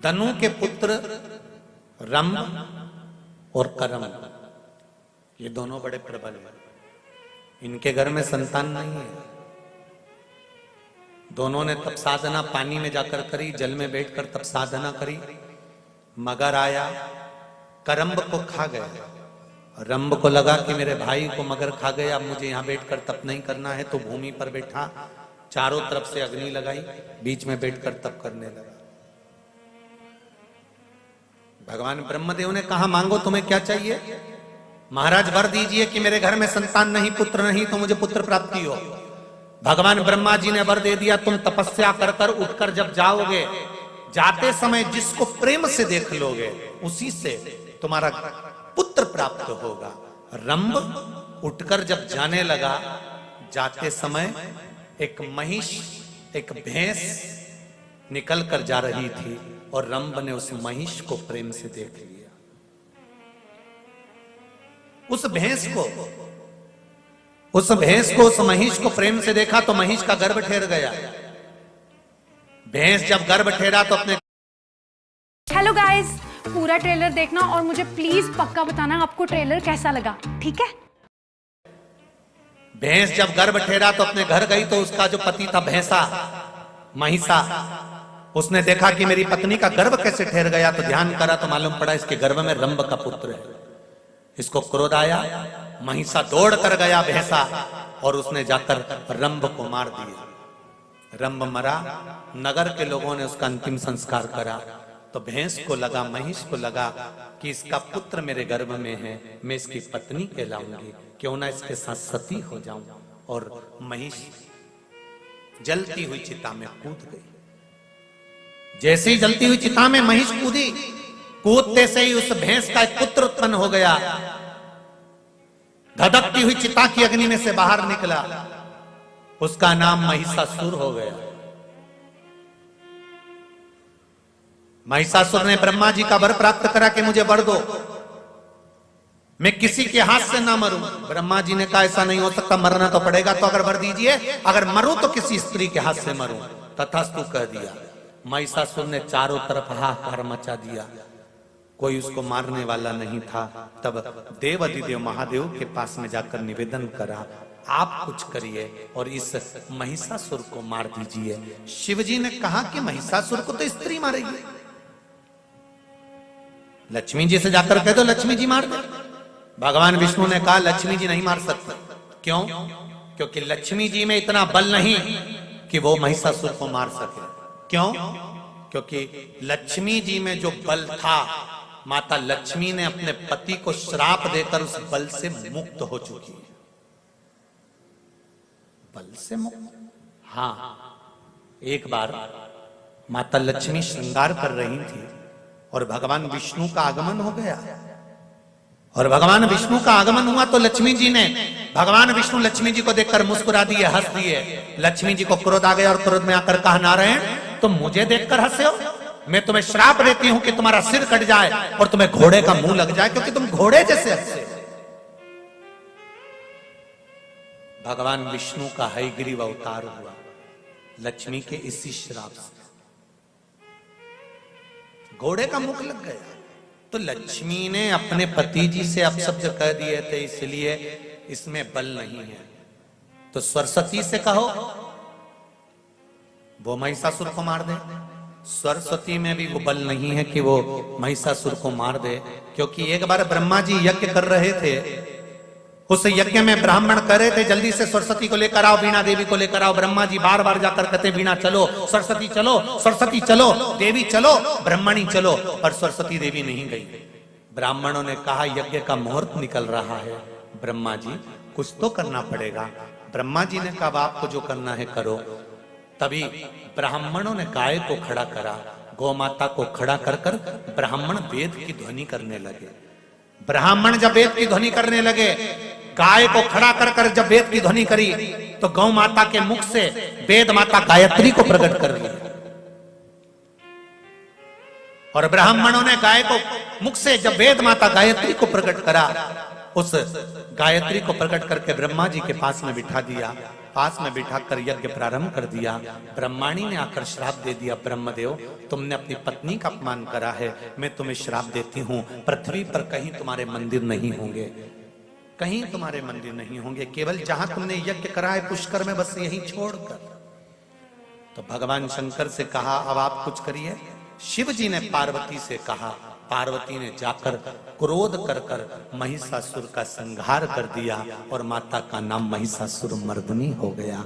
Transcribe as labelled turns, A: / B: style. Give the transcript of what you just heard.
A: धनु के पुत्र रंभ और करम, ये दोनों बड़े प्रबल हैं। इनके घर में संतान नहीं है। दोनों ने तप साधना पानी में जाकर करी, जल में बैठकर तप साधना करी। मगर आया, करम्ब को खा गया। रंभ को लगा कि मेरे भाई को मगर खा गया, अब मुझे यहां बैठकर तप नहीं करना है, तो भूमि पर बैठा, चारों तरफ से अग्नि लगाई, बीच में बैठकर तप करने लगा। भगवान ब्रह्मदेव ने कहा, मांगो तुम्हें क्या चाहिए? महाराज वर दीजिए कि मेरे घर में संतान नहीं, पुत्र नहीं, तो मुझे पुत्र प्राप्ति हो। भगवान ब्रह्मा जी ने वर दे दिया, तुम तपस्या कर कर उठकर जब जाओगे, जाते समय जिसको प्रेम से देख लोगे उसी से तुम्हारा पुत्र प्राप्त होगा। रंभ उठकर जब जाने लगा, जाते समय एक महिष, एक भैंस निकल कर जा रही थी और रंभ ने उस महिष को प्रेम से देख लिया। उस भैंस को, उस महिष को प्रेम से देखा तो महिष का गर्भ ठहर गया। भैंस जब गर्भ ठहरा तो अपने
B: हेलो गाइस, पूरा ट्रेलर देखना और मुझे प्लीज पक्का बताना आपको ट्रेलर कैसा लगा, ठीक है?
A: भैंस जब गर्भ ठहरा तो अपने घर गई तो उसका जो पति था भैंसा, महिषा, उसने देखा कि मेरी पत्नी का गर्भ कैसे ठहर गया, तो ध्यान करा तो मालूम पड़ा इसके गर्भ में रंभ का पुत्र है। इसको क्रोध आया, महिषा दौड़ कर गया भैंसा और उसने जाकर रंभ को मार दिया। रंभ मरा, नगर के लोगों ने उसका अंतिम संस्कार करा। तो भैंस को लगा, महिष को लगा कि इसका पुत्र मेरे गर्भ में है, मैं इसकी पत्नी कहलाऊंगी, क्यों ना इसके साथ सती हो जाऊं। और महिष जलती हुई चिता में कूद गई। जैसे ही जलती हुई चिता में महिष कूदी, कूदते से ही उस भैंस का एक पुत्र उत्पन्न हो गया। धधकती हुई चिता की अग्नि में से बाहर निकला, उसका नाम महिषासुर हो गया। महिषासुर ने ब्रह्मा जी का वर प्राप्त करा कि मुझे वर दो, मैं किसी के हाथ से ना मरूं। ब्रह्मा जी ने कहा, ऐसा नहीं हो सकता, मरना तो पड़ेगा, तो अगर वर दीजिए, अगर मरूं तो किसी स्त्री के हाथ से मरूं। तथास्तु कह दिया। महिषासुर ने चारों तरफ हाहाकार मचा दिया, कोई उसको मारने वाला नहीं था। तब देव अधिदेव महादेव के पास में जाकर निवेदन करा, आप कुछ करिए और इस महिषासुर को मार दीजिए। शिवजी ने कहा कि महिषासुर को तो स्त्री मारेगी, लक्ष्मी जी से जाकर कह दो लक्ष्मी जी मार दे। भगवान विष्णु ने कहा, लक्ष्मी जी नहीं मार सकते। क्यों? क्योंकि लक्ष्मी जी में इतना बल नहीं कि वो महिषासुर को मार सके। क्यों? क्योंकि लक्ष्मी जी में जो बल था, माता लक्ष्मी ने अपने पति को श्राप देकर उस बल से मुक्त हो चुकी है। बल से मुक्त? हाँ, एक बार माता लक्ष्मी श्रृंगार कर रही थी और भगवान विष्णु का आगमन हो गया। और भगवान विष्णु का आगमन हुआ तो लक्ष्मी जी ने, भगवान विष्णु लक्ष्मी जी को देखकर मुस्कुरा दिए, हंस दिए। लक्ष्मी जी को क्रोध आ गया और क्रोध में आकर कहा, नारायण तुम मुझे देखकर हंसे हो? मैं तुम्हें श्राप देती हूं कि तुम्हारा सिर कट जाए और तुम्हें घोड़े का मुंह लग जाए, क्योंकि तुम घोड़े जैसे हंसे। भगवान विष्णु का हयग्रीव अवतार हुआ लक्ष्मी के इसी श्राप से, घोड़े का मुख लग गया। तो लक्ष्मी ने अपने पति जी से अपशब्द कह दिए थे, इसलिए इसमें बल नहीं है। तो सरस्वती से कहो वो महिषासुर को मार दे। सरस्वती में भी वो बल नहीं है कि वो महिषासुर को मार दे, क्योंकि एक बार ब्रह्मा जी यज्ञ कर रहे थे, उस यज्ञ में ब्राह्मण कह रहे थे जल्दी से सरस्वती को लेकर आओ, वीणा देवी को लेकर आओ। ब्रह्मा जी बार बार जाकर कहते, वीणा चलो, सरस्वती चलो, सरस्वती चलो, देवी चलो, ब्रह्मणी चलो, पर सरस्वती देवी नहीं गई। ब्राह्मणों ने कहा, यज्ञ का मुहूर्त निकल रहा है, ब्रह्मा जी कुछ तो करना पड़ेगा। ब्रह्मा जी ने कहा, आपको जो करना है करो। तभी ब्राह्मणों ने गाय को खड़ा करा, गौ माता को खड़ा कर कर ब्राह्मण वेद की ध्वनि करने लगे। ब्राह्मण जब वेद की ध्वनि करने लगे, गाय को खड़ा कर कर जब वेद की ध्वनि करी, तो गौ माता के मुख से वेद माता गायत्री को प्रकट कर लिया। और ब्राह्मणों ने गाय को मुख से जब वेद माता गायत्री को प्रकट करा, उस गायत्री को प्रकट करके ब्रह्मा जी के पास में बिठा दिया, पास में बिठाकर यज्ञ प्रारंभ कर दिया। ब्रह्माणी ने आकर श्राप दे दिया, ब्रह्मदेव तुमने अपनी पत्नी का अपमान करा है, मैं तुम्हें श्राप देती हूं, पृथ्वी पर कहीं तुम्हारे मंदिर नहीं होंगे, कहीं तुम्हारे मंदिर नहीं होंगे, केवल जहां तुमने यज्ञ करा है पुष्कर में, बस यहीं छोड़कर। तो भगवान शंकर से कहा अब आप कुछ करिए। शिव जी ने पार्वती से कहा, पार्वती ने जाकर क्रोध कर कर महिषासुर का संहार कर दिया और माता का नाम महिषासुर मर्दिनी हो गया।